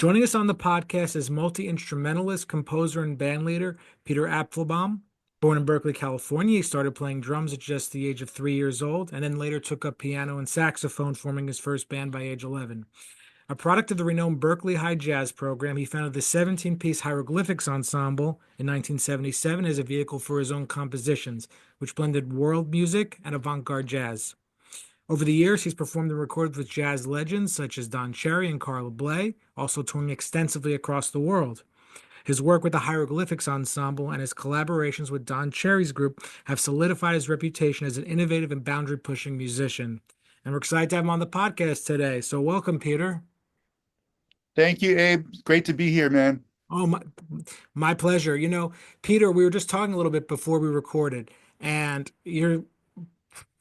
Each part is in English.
Joining us on the podcast is multi-instrumentalist, composer, and bandleader Peter Apfelbaum. Born in Berkeley, California, he started playing drums at just the age of 3 years old, and then later took up piano and saxophone, forming his first band by age 11. A product of the renowned Berkeley High Jazz program, he founded the 17-piece Hieroglyphics Ensemble in 1977 as a vehicle for his own compositions, which blended world music and avant-garde jazz. Over the years, he's performed and recorded with jazz legends such as Don Cherry and Carla Bley, also touring extensively across the world. His work with the Hieroglyphics Ensemble and his collaborations with Don Cherry's group have solidified his reputation as an innovative and boundary-pushing musician. And we're excited to have him on the podcast today. So welcome, Peter. Thank you, Abe. Great to be here, man. Oh, my pleasure. Peter, we were just talking a little bit before we recorded, and you're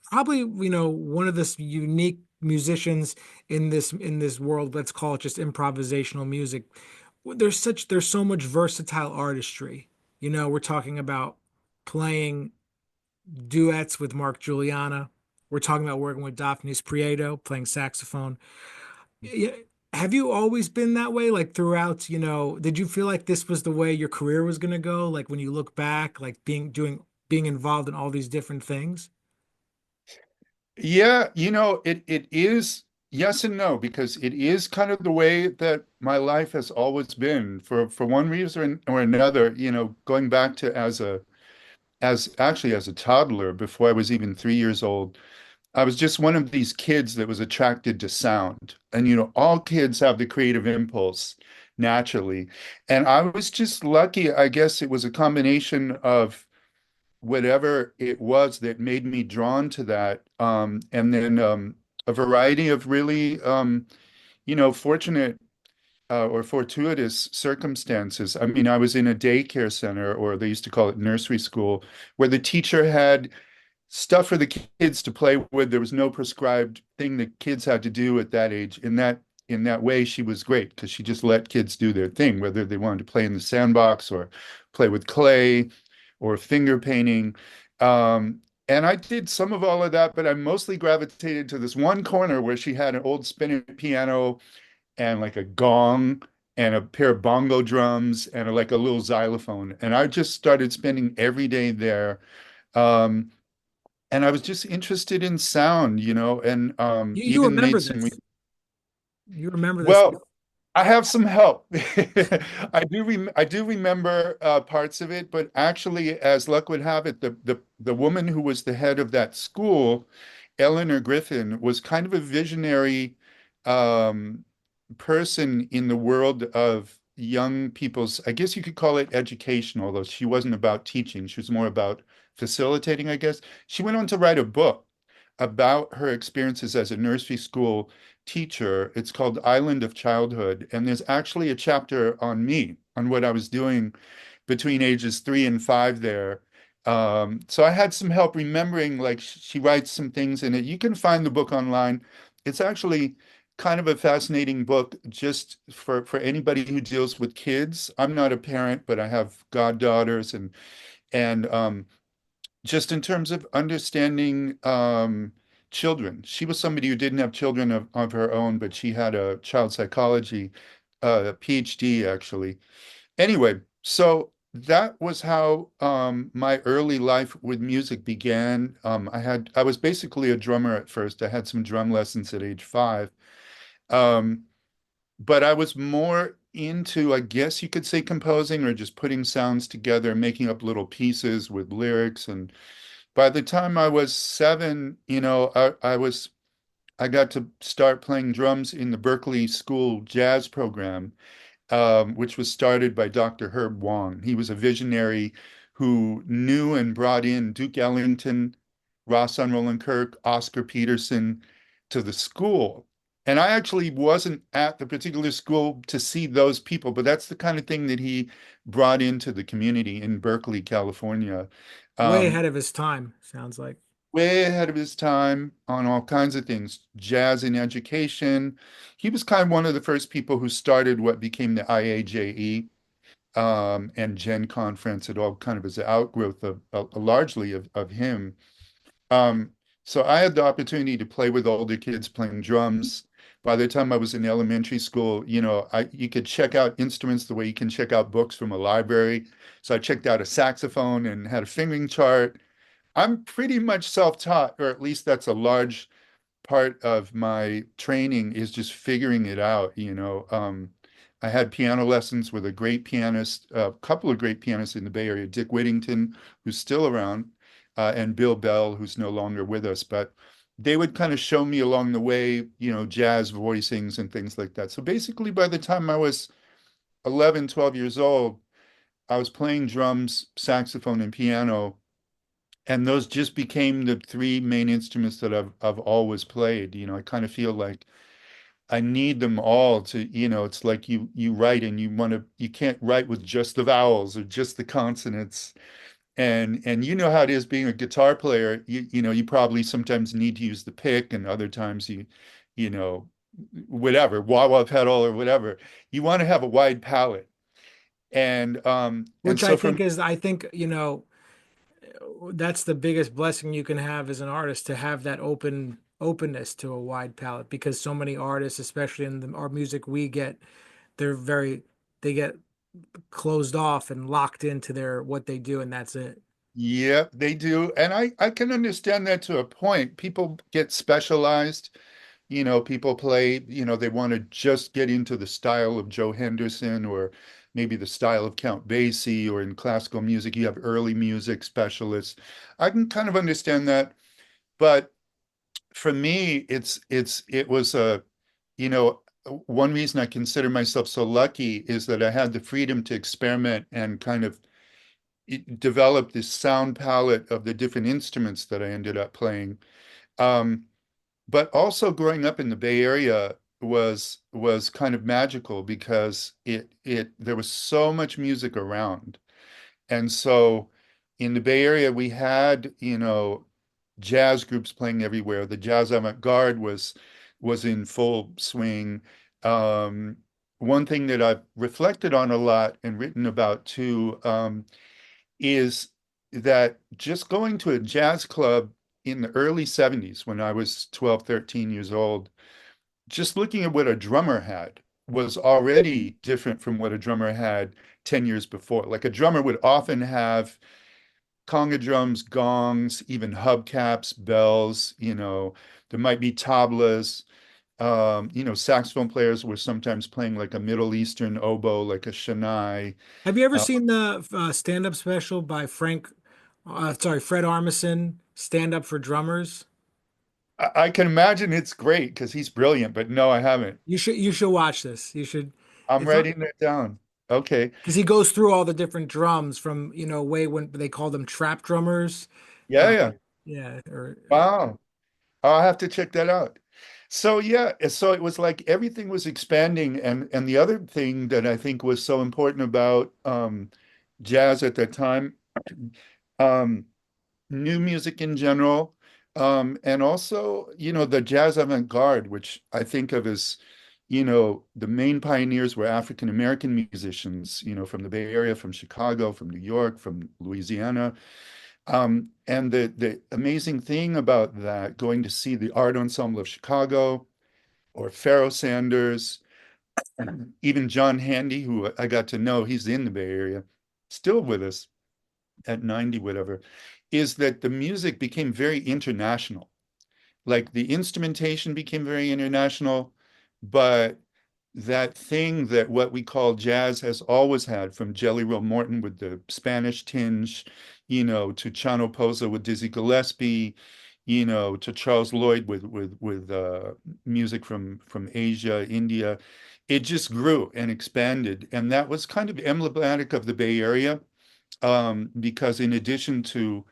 probably one of the unique musicians in this world. Let's call it just improvisational music. There's so much versatile artistry. We're talking about playing duets with Mark Juliana. We're talking about working with Daphnis Prieto, playing saxophone. Yeah, have you always been that way, like throughout, did you feel like this was the way your career was going to go, like when you look back, like being involved in all these different things? Yeah, it is yes and no, because it is kind of the way that my life has always been for one reason or another, going back to as a toddler before I was even 3 years old. I was just one of these kids that was attracted to sound. And all kids have the creative impulse naturally. And I was just lucky. I guess it was a combination of whatever it was that made me drawn to that. And then a variety of really, fortunate or fortuitous circumstances. I mean, I was in a daycare center, or they used to call it nursery school, where the teacher had stuff for the kids to play with. There was no prescribed thing that kids had to do at that age. In that way, she was great because she just let kids do their thing, whether they wanted to play in the sandbox or play with clay or finger painting. And I did some of all of that, but I mostly gravitated to this one corner where she had an old spinning piano and like a gong and a pair of bongo drums and like a little xylophone. And I just started spending every day there. Um, and I was just interested in sound, and You even remember made some. this. You remember this. Well, I have some help. I do remember parts of it, but actually, as luck would have it, the woman who was the head of that school, Eleanor Griffin, was kind of a visionary um, person in the world of young people's, I guess you could call it education, although she wasn't about teaching. She was more about facilitating, I guess. She went on to write a book about her experiences as a nursery school teacher. It's called Island of Childhood. And there's actually a chapter on me, on what I was doing between ages 3 and 5 there. So I had some help remembering, like she writes some things in it. You can find the book online. It's actually kind of a fascinating book just for anybody who deals with kids. I'm not a parent, but I have goddaughters and just in terms of understanding children. She was somebody who didn't have children of her own, but she had a child psychology PhD actually. Anyway, so that was how my early life with music began. I was basically a drummer at first. I had some drum lessons at age 5. Um, but I was more into, I guess you could say, composing or just putting sounds together, making up little pieces with lyrics. And by the time I was 7, I got to start playing drums in the Berkeley School jazz program, which was started by Dr. Herb Wong. He was a visionary who knew and brought in Duke Ellington, Ross Unroland Kirk, Oscar Peterson to the school. And I actually wasn't at the particular school to see those people, but that's the kind of thing that he brought into the community in Berkeley, California. Way Um, ahead of his time, sounds like. Way ahead of his time on all kinds of things, jazz in education. He was kind of one of the first people who started what became the IAJE and Gen Conference. It all kind of is an outgrowth of largely of him. Um, so I had the opportunity to play with older kids playing drums, By the time I was in elementary school, you could check out instruments the way you can check out books from a library. So I checked out a saxophone and had a fingering chart. I'm pretty much self-taught, or at least that's a large part of my training is just figuring it out. I had piano lessons with a great pianist, a couple of great pianists in the Bay Area, Dick Whittington, who's still around, and Bill Bell, who's no longer with us. But they would kind of show me along the way, jazz voicings and things like that. So basically, by the time I was 11, 12 years old, I was playing drums, saxophone, and piano, and those just became the three main instruments that I've always played. I kind of feel like I need them all to, it's like you write and you can't write with just the vowels or just the consonants. And you know how it is being a guitar player. You probably sometimes need to use the pick, and other times you know, whatever, wah-wah pedal or whatever. You want to have a wide palette. And Which I so from think is, I think, that's the biggest blessing you can have as an artist, to have that openness to a wide palette, because so many artists, especially in our music we get, they're very they get closed off and locked into their what they do, and that's it. Yeah, they do. And I can understand that to a point. People get specialized. People play, they want to just get into the style of Joe Henderson or maybe the style of Count Basie, or in classical music, you have early music specialists. I can kind of understand that. But for me, it was you know, one reason I consider myself so lucky is that I had the freedom to experiment and kind of develop this sound palette of the different instruments that I ended up playing. Um, but also growing up in the Bay Area was kind of magical because it there was so much music around. And so in the Bay Area we had, jazz groups playing everywhere. The jazz avant-garde was in full swing. Um, One thing that I've reflected on a lot and written about too, is that just going to a jazz club in the early 70s when I was 12, 13 years old, just looking at what a drummer had was already different from what a drummer had 10 years before. Like a drummer would often have conga drums, gongs, even hubcaps, bells, there might be tablas. Saxophone players were sometimes playing like a Middle Eastern oboe, like a Shania. Have you ever Uh, seen the stand-up special by Fred Armisen, Stand Up for Drummers? I can imagine it's great because he's brilliant, but no, I haven't. You should watch this. You should. I'm It's writing that down. Okay. because he goes through all the different drums from, way when they call them trap drummers. Yeah, Uh, yeah. yeah, or Wow. I'll have to check that out. So yeah, so it was like everything was expanding, and the other thing that I think was so important about jazz at that time, um, new music in general, and also, the jazz avant-garde, which I think of as, the main pioneers were African American musicians, from the Bay Area, from Chicago, from New York, from Louisiana. And the amazing thing about that, going to see the Art Ensemble of Chicago or Pharoah Sanders, even John Handy, who I got to know, he's in the Bay Area, still with us at 90, whatever, is that the music became very international. Like the instrumentation became very international, but that thing that what we call jazz has always had, from Jelly Roll Morton with the Spanish tinge, to Chano Pozo with Dizzy Gillespie, to Charles Lloyd with music from Asia, India. It just grew and expanded, and that was kind of emblematic of the Bay Area, because in addition to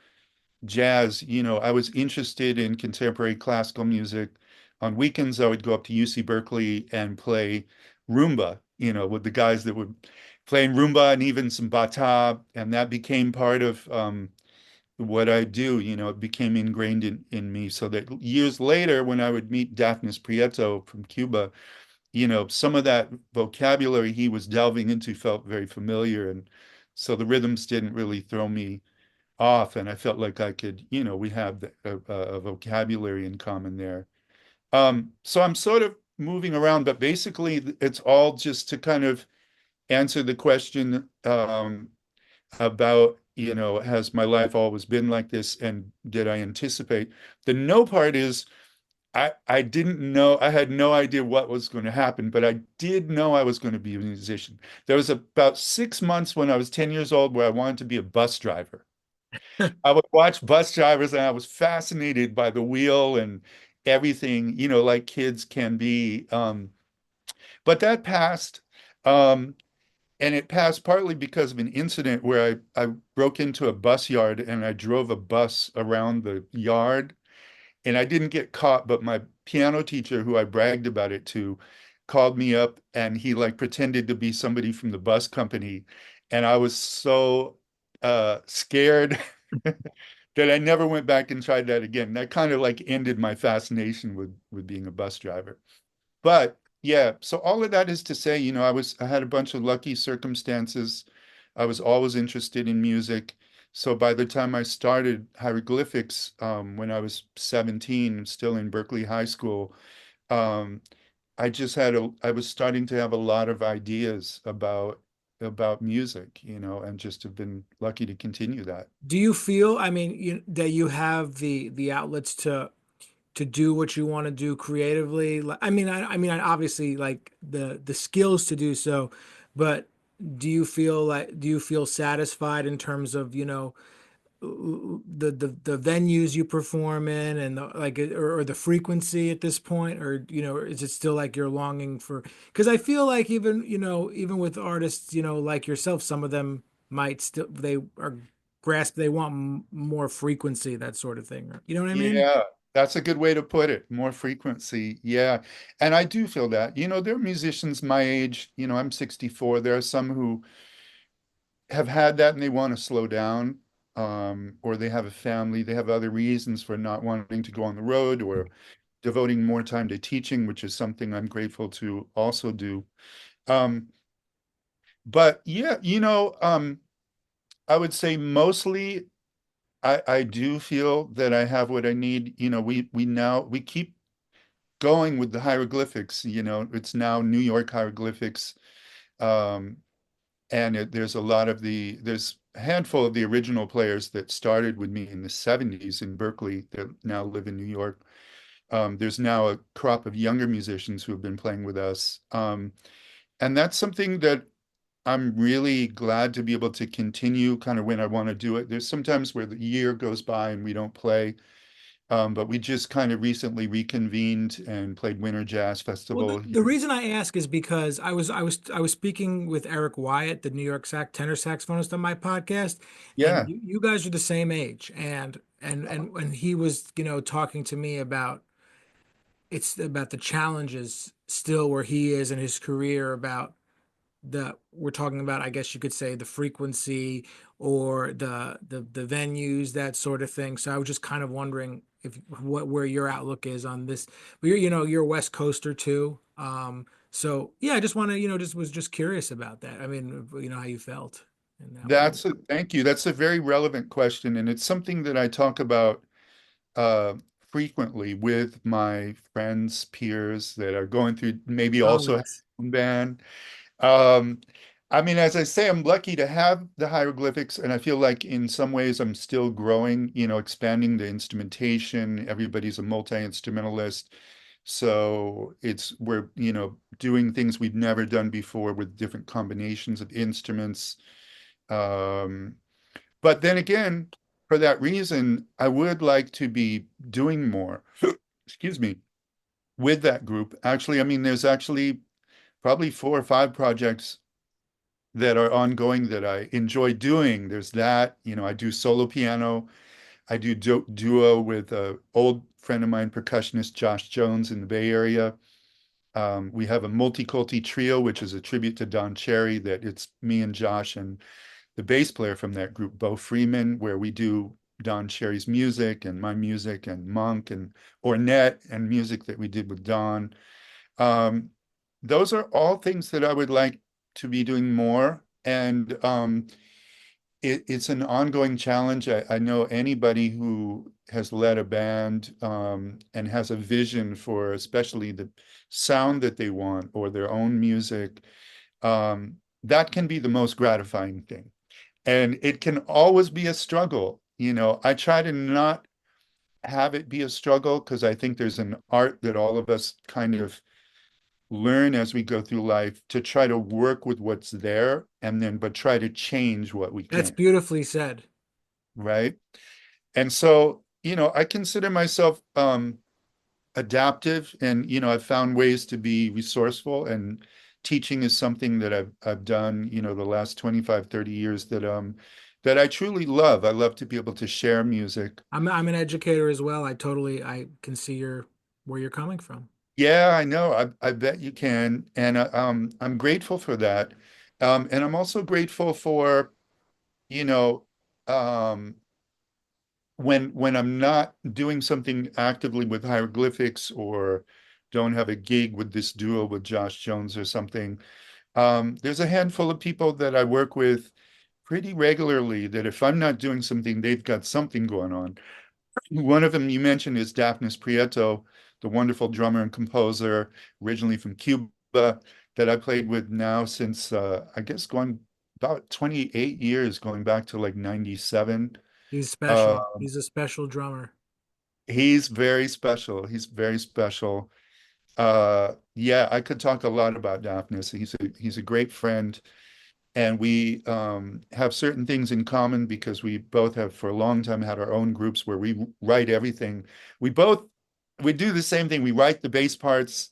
jazz, I was interested in contemporary classical music. On weekends, I would go up to UC Berkeley and play rumba, with the guys that were playing rumba and even some bata, and that became part of what I do. It became ingrained in me, so that years later, when I would meet Daphnis Prieto from Cuba, some of that vocabulary he was delving into felt very familiar, and so the rhythms didn't really throw me off, and I felt like I could, we have a vocabulary in common there. So I'm sort of moving around, but basically it's all just to kind of answer the question about, has my life always been like this and did I anticipate? The no part is I didn't know, I had no idea what was going to happen, but I did know I was going to be a musician. There was about 6 months when I was 10 years old where I wanted to be a bus driver. I would watch bus drivers and I was fascinated by the wheel and everything, like kids can be. But that passed. Um, and it passed partly because of an incident where I broke into a bus yard and I drove a bus around the yard. And I didn't get caught, but my piano teacher, who I bragged about it to, called me up and he like pretended to be somebody from the bus company. And I was so scared that I never went back and tried that again. That kind of like ended my fascination with being a bus driver. But yeah, so all of that is to say, I had a bunch of lucky circumstances. I was always interested in music. So by the time I started hieroglyphics, when I was 17, still in Berkeley High School, um, I was starting to have a lot of ideas about music, and just have been lucky to continue that. Do you feel, I mean, that you have the outlets to do what you want to do creatively? I mean, obviously, like the skills to do so, but do you feel satisfied in terms of, the venues you perform in and or the frequency at this point, or is it still like you're longing for? Because I feel like even with artists like yourself, some of them might still they are grasp they want more frequency, that sort of thing. You know what I mean? Yeah, that's a good way to put it. More frequency. Yeah. And I do feel that. There are musicians my age, I'm 64. There are some who have had that and they want to slow down, or they have a family, they have other reasons for not wanting to go on the road or devoting more time to teaching, which is something I'm grateful to also do. Um, but yeah, I would say mostly I do feel that I have what I need. We keep going with the hieroglyphics. It's now New York hieroglyphics, um, and there's a handful of the original players that started with me in the 70s in Berkeley that now live in New York. There's now a crop of younger musicians who have been playing with us, and that's something that I'm really glad to be able to continue kind of when I want to do it. There's sometimes where the year goes by and we don't play. But we just kind of recently reconvened and played Winter Jazz Well, Festival the here. reason I ask is because I was speaking with Eric Wyatt, the New York tenor saxophonist, on my podcast, and Yeah, you guys are the same age, and he was talking to me about the challenges still where he is in his career, about we're talking about, I guess you could say, the frequency or the venues, that sort of thing. So I was just kind of wondering if where your outlook is on this. But you're a West Coaster too. So yeah, I just want to, just was just curious about that. I mean, how you felt in that way. thank you. That's a very relevant question, and it's something that I talk about uh, frequently with my friends, peers that are going through maybe Oh, also have yes. a band. Um, I mean, as I say, I'm lucky to have the hieroglyphics, and I feel like in some ways I'm still growing, expanding the instrumentation. Everybody's a multi-instrumentalist. So we're, doing things we've never done before with different combinations of instruments. Um, but then again, for that reason, I would like to be doing more, excuse me, with that group. Actually, I mean, there's actually probably 4 or 5 projects that are ongoing that I enjoy doing. There's that, I do solo piano. I do duo with an old friend of mine, percussionist Josh Jones in the Bay Area. We have a multi-culti trio, which is a tribute to Don Cherry, that it's me and Josh and the bass player from that group, Bo Freeman, where we do Don Cherry's music and my music and Monk and Ornette and music that we did with Don. Um, those are all things that I would like to be doing more. And it's an ongoing challenge. I know anybody who has led a band and has a vision for especially the sound that they want or their own music, that can be the most gratifying thing. And it can always be a struggle. I try to not have it be a struggle because I think there's an art that all of us kind of learn as we go through life to try to work with what's there and then but try to change what we That's can, beautifully said. right? And so, I consider myself adaptive and I've found ways to be resourceful, and teaching is something that I've done, the last 25, 30 years that I truly love. I love to be able to share music. I'm an educator as well. I can see where you're coming from. Yeah, I know. I bet you can. And I'm grateful for that. And I'm also grateful for, you know, um, when I'm not doing something actively with hieroglyphics or don't have a gig with this duo with Josh Jones or something, there's a handful of people that I work with pretty regularly that if I'm not doing something, they've got something going on. One of them you mentioned is Daphnis Prieto, the wonderful drummer and composer, originally from Cuba, that I played with now since I guess going about 28 years, going back to like 97. He's Uh, special. He's a special drummer. he's very special. He's very special. Yeah, I could talk a lot about Daphnis. He's a great friend, and we have certain things in common because we both have for a long time had our own groups where we write everything. We both we do the same thing. We write the bass parts.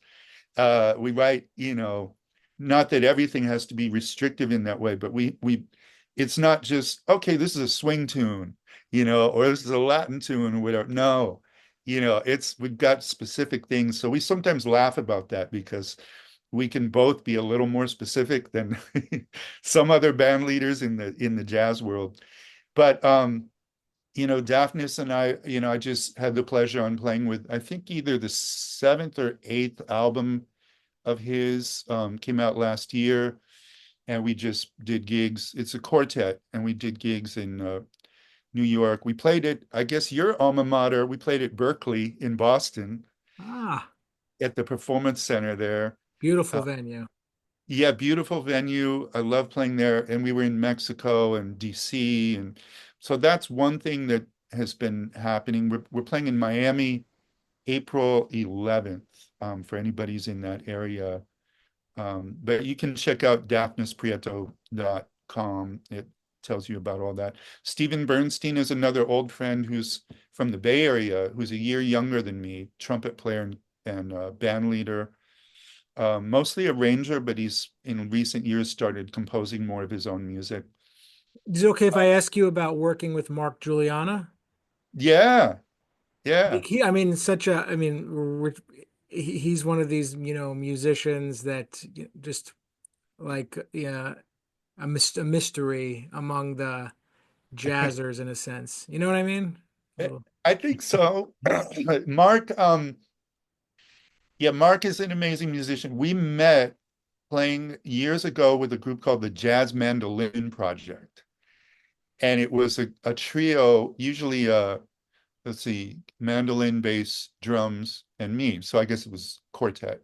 We write, not that everything has to be restrictive in that way, but we it's not just okay, this is a swing tune, or this is a Latin tune or whatever. No, it's we've got specific things. So we sometimes laugh about that because we can both be a little more specific than some other band leaders in the jazz world. But Daphnis and I just had the pleasure on playing with, I think either the seventh or eighth album of his came out last year, and we just did gigs. It's a quartet, and we did gigs in New York. We played it, I guess your alma mater. We played at Berkeley in Boston Ah, at the Performance Center there. beautiful Uh, venue. Yeah, beautiful venue. I love playing there. And we were in Mexico and DC. And so that's one thing that has been happening. We're playing in Miami April 11th, for anybody who's in that area. But you can check out daphnisprieto.com. It tells you about all that. Steven Bernstein is another old friend who's from the Bay Area, who's a year younger than me, trumpet player and band leader. Mostly arranger, but he's in recent years started composing more of his own music. Is it okay if I ask you about working with Mark Juliana? Yeah, yeah. I mean, he's one of these, musicians that just like, yeah, a mystery among the jazzers in a sense. You know what I mean? A little. I think so. Mark, yeah, Mark is an amazing musician. We met playing years ago with a group called the Jazz Mandolin Project. And it was a trio, usually let's see, mandolin, bass, drums, and me. So I guess it was quartet.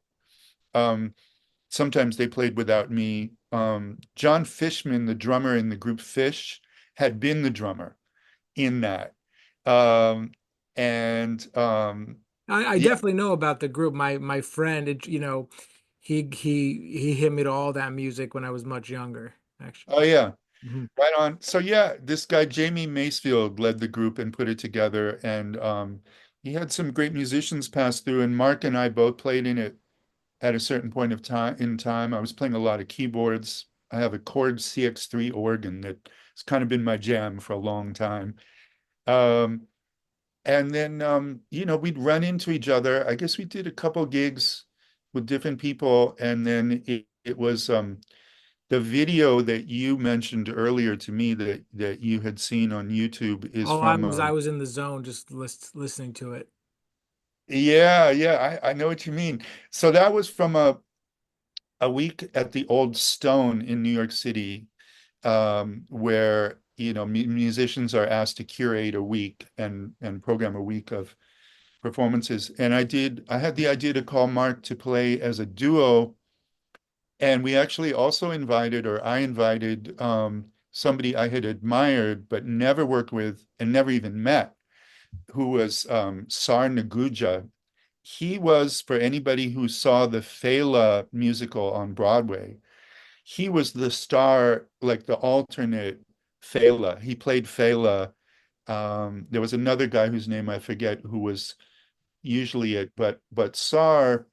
Um, Sometimes they played without me. John Fishman, the drummer in the group Fish, had been the drummer in that. Um, and I yeah, definitely know about the group. My friend, he hit me to all that music when I was much younger, actually. oh yeah, Mhm. right on. So yeah, this guy Jamie Macefield led the group and put it together, and he had some great musicians pass through. And Mark and I both played in it at a certain point of time in time. I was playing a lot of keyboards. I have a Chord CX3 organ that's kind of been my jam for a long time. Um, and then we'd run into each other. I guess we did a couple gigs with different people, and then it was the video that you mentioned earlier to me that you had seen on YouTube is Oh, from I was in the zone just listening to it. yeah, yeah, I know what you mean. So that was from a week at the Old Stone in New York City, where musicians are asked to curate a week and program a week of performances. And I had the idea to call Mark to play as a duo. And we actually also invited, or I invited, somebody I had admired but never worked with and never even met, who was Sar Naguja. He was, for anybody who saw the Fela musical on Broadway, he was the star, like the alternate Fela. He played Fela. There was another guy whose name I forget who was usually it, but Sar,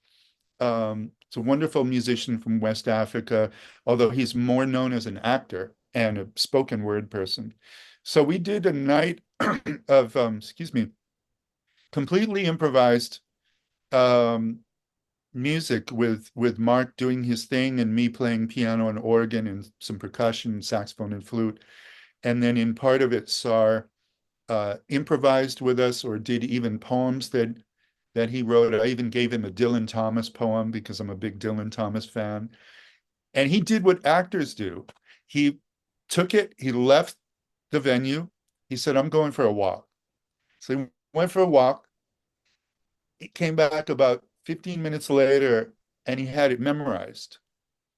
is a wonderful musician from West Africa, although he's more known as an actor and a spoken word person. So we did a night of, excuse me, completely improvised um, music with Mark doing his thing and me playing piano and organ and some percussion, saxophone and flute. And then in part of it, Sar improvised with us or did even poems that he wrote. I even gave him a Dylan Thomas poem because I'm a big Dylan Thomas fan. And he did what actors do. He took it, he left the venue. He said, I'm going for a walk. So he went for a walk. He came back about 15 minutes later and he had it memorized.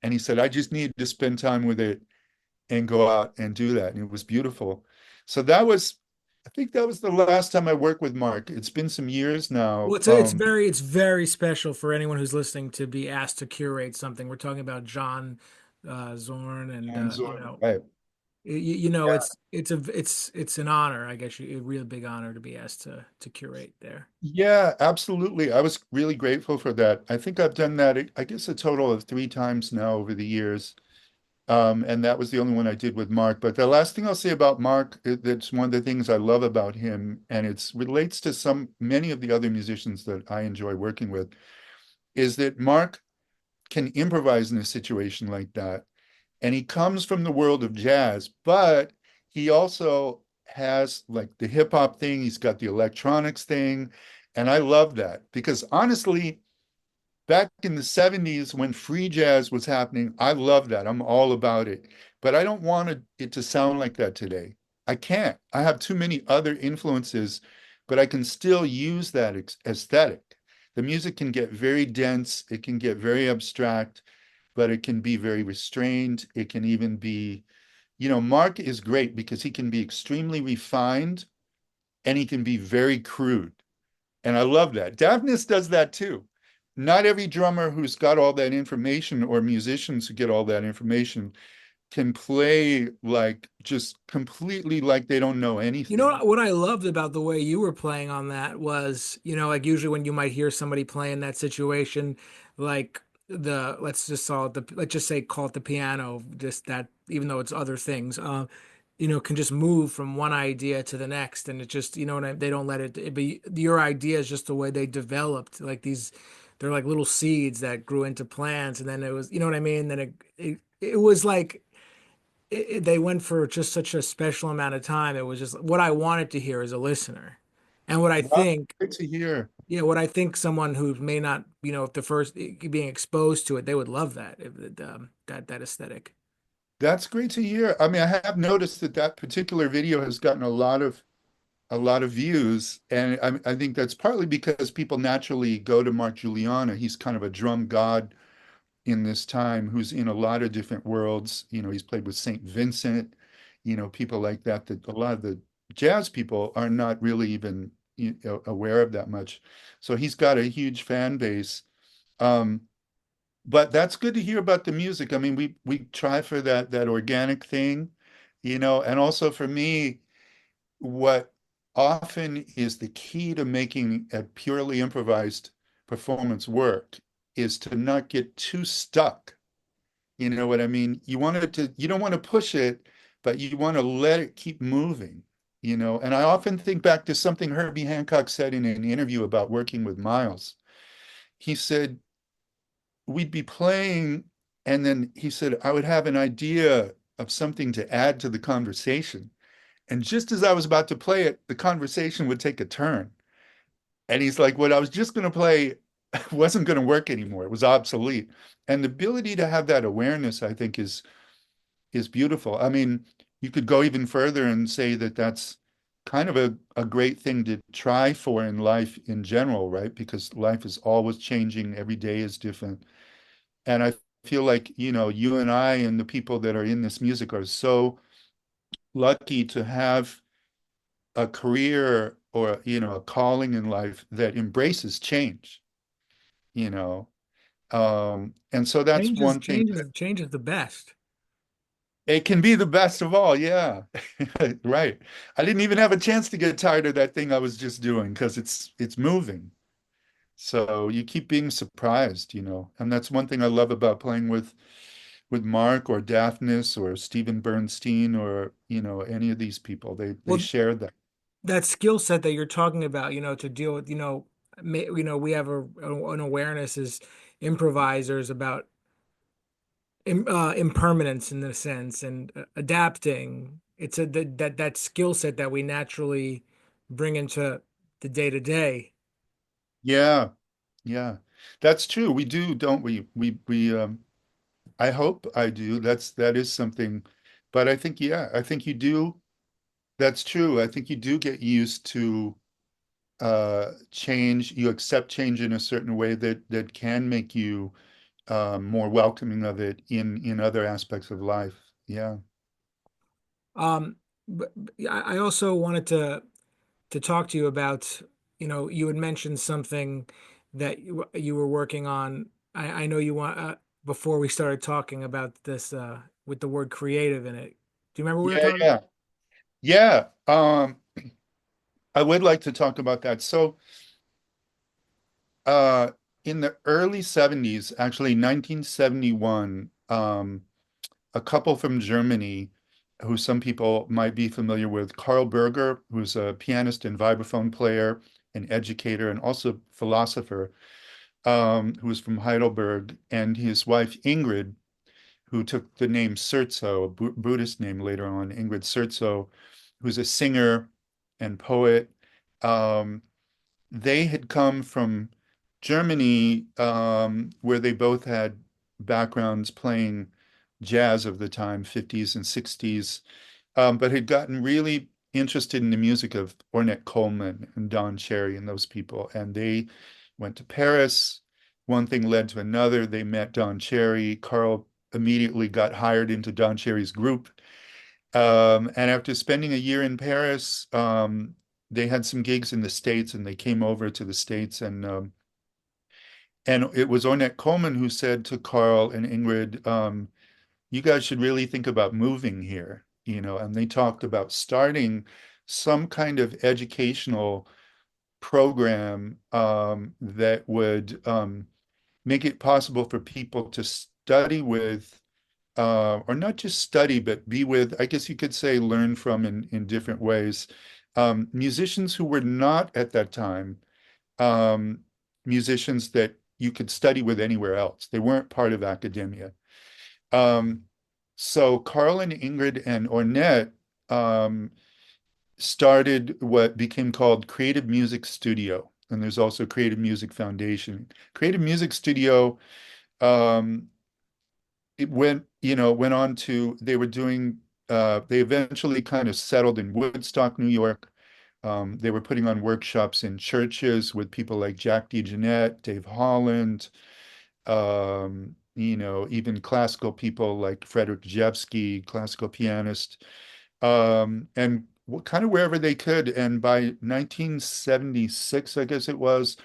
And he said, I just need to spend time with it and go out and do that. And it was beautiful. So I think that was the last time I worked with Mark. It's been some years Well, now. it's very special for anyone who's listening to be asked to curate something. We're talking about John Zorn, and And Zorn, right. Yeah. it's an honor, I guess, a real big honor to be asked to curate there. Yeah, absolutely. I was really grateful for that. I think I've done that, I guess, a total of 3 times now over the years. And that was the only one I did with Mark. But the last thing I'll say about Mark, that's one of the things I love about him, and it relates to many of the other musicians that I enjoy working with, is that Mark can improvise in a situation like that. And he comes from the world of jazz, but he also has like the hip hop thing, he's got the electronics thing. And I love that because honestly, back in the 70s when free jazz was happening, I love that. I'm all about it. But I don't want it to sound like that today. I can't. I have too many other influences, but I can still use that aesthetic. The music can get very dense, it can get very abstract, but it can be very restrained. It can even be, Mark is great because he can be extremely refined and he can be very crude. And I love that. Davnis does that too. Not every drummer who's got all that information or musicians who get all that information can play like just completely like they don't know You know anything. what I loved about the way you were playing on that was, like usually when you might hear somebody play in that situation, like let's just say call it the piano, just that even though it's other things, can just move from one idea to the next, and it just, they don't let it be your idea is just the way they developed, like they're like little seeds that grew into plants, and then it was, you know what I mean? Then it was like they went for just such a special amount of time. It was just what I wanted to hear as a listener. And Wow, good to hear. what I think someone who may not, if the first being exposed to it, they would love that, that aesthetic. That's great to hear. I mean, I have noticed that particular video has gotten a lot of views, and I think that's partly because people naturally go to Mark Juliana. He's kind of a drum god in this time who's in a lot of different worlds. He's played with Saint Vincent, people like that, that a lot of the jazz people are not really even aware of that much. So he's got a huge fan base. Um, but that's good to hear about the music. I mean, we try for that organic thing, and also for me, what often is the key to making a purely improvised performance work is to not get too stuck. You know what I mean? You don't want to push it, but you want to let it keep moving, And I often think back to something Herbie Hancock said in an interview about working with Miles. He said, we'd be playing, and then he said, I would have an idea of something to add to the conversation. And just as I was about to play it, the conversation would take a turn. And he's like, what I was just going to play wasn't going to work anymore. It was obsolete. And the ability to have that awareness, I think, is beautiful. I mean, you could go even further and say that that's kind of a great thing to try for in life in general, right? Because life is always changing, every day is different. And I feel like, you and I and the people that are in this music are so lucky to have a career or, a calling in life that embraces change, you know. And so that's Change is one thing. change is change is the best. It can be the best of all, yeah. Right. I didn't even have a chance to get tired of that thing I was just doing because it's moving. So you keep being surprised, And that's one thing I love about playing with Mark or Daphnis or Steven Bernstein or, any of these people. They Well, share that. that skill set that you're talking about, to deal with, we have an awareness as improvisers about impermanence in a sense and adapting. It's that skill set that we naturally bring into the day to day. Yeah, yeah. That's true. We do, don't we? We I hope I do. That is something. But I think, yeah, I think you do. That's true. I think you do get used to change. You accept change in a certain way that can make you more welcoming of it in other aspects of life. Yeah. I also wanted to talk to you about, you had mentioned something that you were working on. I know you want before we started talking about this with the word creative in it. Do you remember what we were Yeah, talking? yeah. Yeah. I would like to talk about that. So, uh, in the early 70s, actually 1971, a couple from Germany, who some people might be familiar with, Karl Berger, who's a pianist and vibraphone player, an educator, and also philosopher, who was from Heidelberg, and his wife Ingrid, who took the name Scherzo, a Buddhist name later on, Ingrid Scherzo, who's a singer and poet. Um, they had come from Germany, where they both had backgrounds playing jazz of the time, 50s and 60s, but had gotten really interested in the music of Ornette Coleman and Don Cherry and those people. And they went to Paris. One thing led to another. They met Don Cherry. Karl immediately got hired into Don Cherry's group. And after spending a year in Paris, they had some gigs in the States and they came over to the States and it was Ornette Coleman who said to Karl and Ingrid, you guys should really think about moving here, and they talked about starting some kind of educational program that would make it possible for people to study with, or not just study, but be with, I guess you could say, learn from in different ways, musicians who were not at that time um, musicians that you could study with anywhere else. They weren't part of academia. Um, so Karl and Ingrid and Ornette um, started what became called Creative Music Studio. And there's also Creative Music Foundation. Creative Music Studio, um, it went on to, they were doing, they eventually kind of settled in Woodstock, New York. They were putting on workshops in churches with people like Jack DeJohnette, Dave Holland, even classical people like Frederick Jevsky, classical pianist, and kind of wherever they could. And by 1976, I guess it was,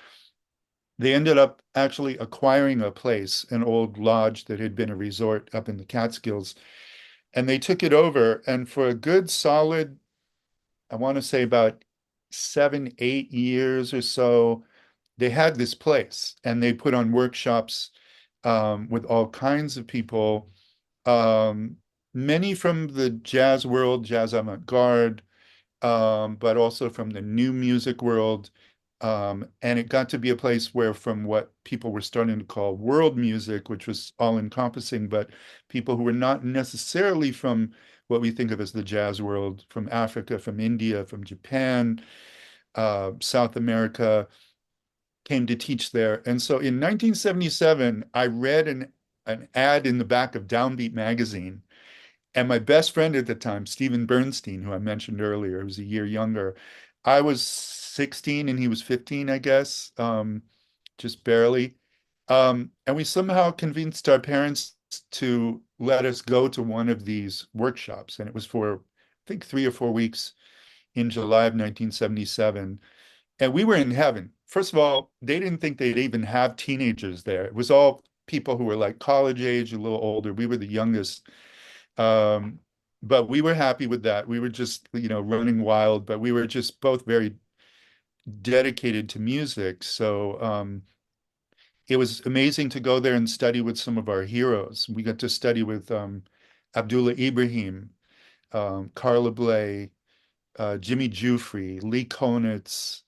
they ended up actually acquiring a place, an old lodge that had been a resort up in the Catskills, and they took it over. And for a good solid, I want to say about 7, 8 years or so, they had this place and they put on workshops with all kinds of people, um, many from the jazz world, jazz avant-garde, but also from the new music world. And it got to be a place where, from what people were starting to call world music, which was all encompassing, but people who were not necessarily from what we think of as the jazz world, from Africa, from India, from Japan, South America, came to teach there. And so in 1977, I read an ad in the back of Downbeat magazine, And my best friend at the time, Steven Bernstein, who I mentioned earlier, who was a year younger, I was 16 and he was 15, I guess, just barely. And we somehow convinced our parents to let us go to one of these workshops. And it was for, I think, 3 or 4 weeks in July of 1977. And we were in heaven. First of all, they didn't think they'd even have teenagers there. It was all people who were like college age, a little older. We were the youngest. Um, but we were happy with that. We were just, running wild, but we were just both very dedicated to music. So it was amazing to go there and study with some of our heroes. We got to study with Abdullah Ibrahim, Carla Bley, Jimmy Jufrey, Lee Konitz,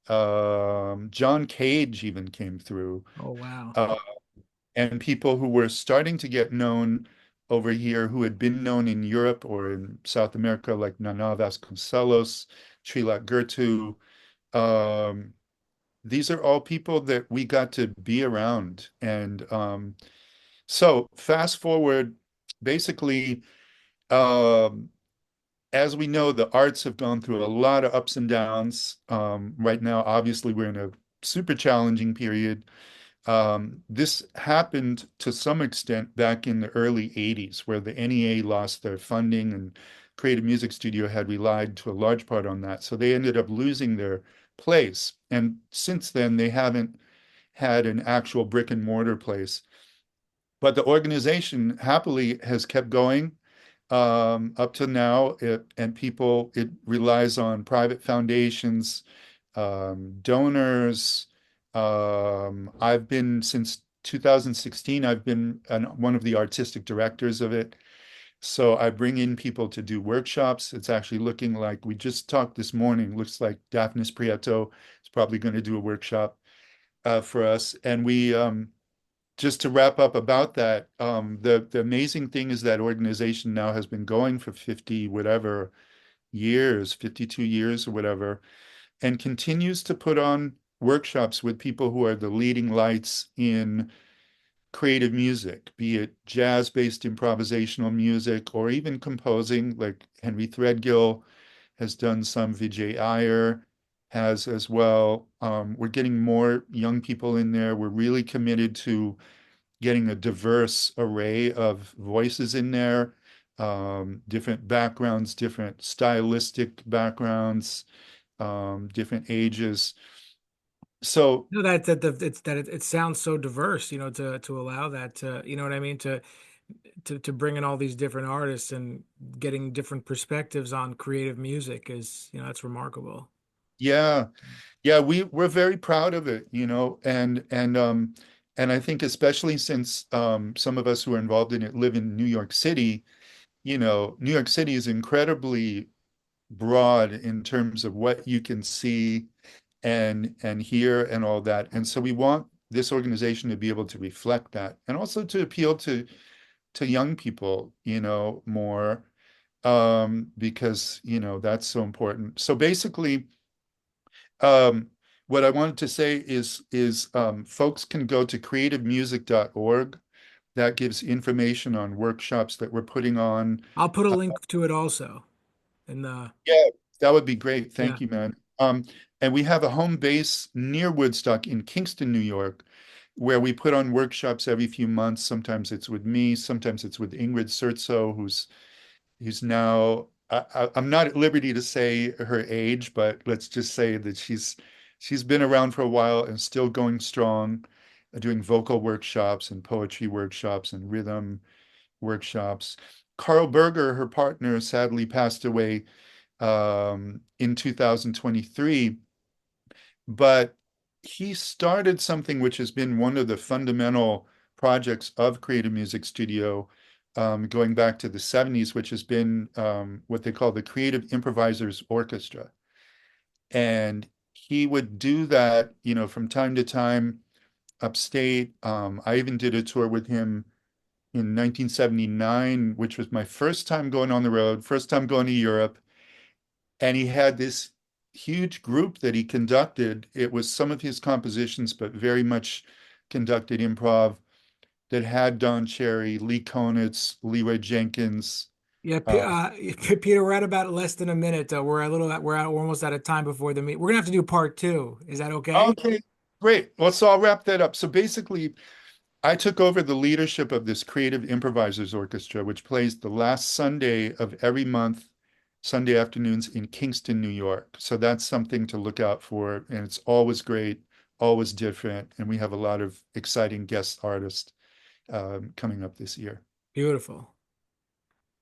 John Cage even came through, Oh, wow. uh, and people who were starting to get known over here who had been known in Europe or in South America, like Nana Vasconcelos, Trilok Gurtu. Um, these are all people that we got to be around. And so fast forward, basically, um, as we know, the arts have gone through a lot of ups and downs. Right now, obviously, we're in a super challenging period. This happened to some extent back in the early 80s, where the NEA lost their funding and Creative Music Studio had relied to a large part on that. So they ended up losing their place. And since then, they haven't had an actual brick and mortar place. But the organization happily has kept going up to now. It relies on private foundations, donors. I've been since 2016, I've been one of the artistic directors of it. So I bring in people to do workshops. It's actually looking like we just talked this morning. Looks like Daphnis Prieto is probably going to do a workshop for us. And we just to wrap up about that, the amazing thing is that organization now has been going for 50 whatever years, 52 years or whatever, and continues to put on workshops with people who are the leading lights in creative music, be it jazz-based improvisational music or even composing, like Henry Threadgill has done some, Vijay Iyer has as well. We're getting more young people in there. We're really committed to getting a diverse array of voices in there, different backgrounds, different stylistic backgrounds, different ages. So No, it sounds so diverse, to allow that to, you know what I mean, to bring in all these different artists and getting different perspectives on creative music is, that's remarkable. yeah, yeah, we're very proud of it, and I think especially since some of us who are involved in it live in New York City, New York City is incredibly broad in terms of what you can see and hear and all that. And so we want this organization to be able to reflect that and also to appeal to young people, more because, that's so important. So basically, um, what I wanted to say is folks can go to creativemusic.org. That gives information on workshops that we're putting on. I'll put a link to it also in the, Yeah, that would be great. yeah. Thank you, man. And we have a home base near Woodstock in Kingston, New York, where we put on workshops every few months. Sometimes it's with me, sometimes it's with Ingrid Sertso, who's now I'm not at liberty to say her age, but let's just say that she's been around for a while and still going strong, doing vocal workshops and poetry workshops and rhythm workshops. Karl Berger, her partner, sadly passed away in 2023, but he started something which has been one of the fundamental projects of Creative Music Studio, going back to the 70s, which has been what they call the Creative Improvisers Orchestra. And he would do that, from time to time upstate. I even did a tour with him in 1979, which was my first time going on the road, first time going to Europe. And he had this huge group that he conducted. It was some of his compositions, but very much conducted improv that had Don Cherry, Lee Konitz, Leroy Jenkins, Yeah, Uh, Peter, we're at about less than a minute. We're almost out of time before the meet. We're gonna have to do part two. Is that okay? okay, great. Well, so I'll wrap that up. So basically, I took over the leadership of this Creative Improvisers Orchestra, which plays the last Sunday of every month, Sunday afternoons in Kingston, New York. So that's something to look out for. And it's always great, always different. And we have a lot of exciting guest artists coming up this year. Beautiful.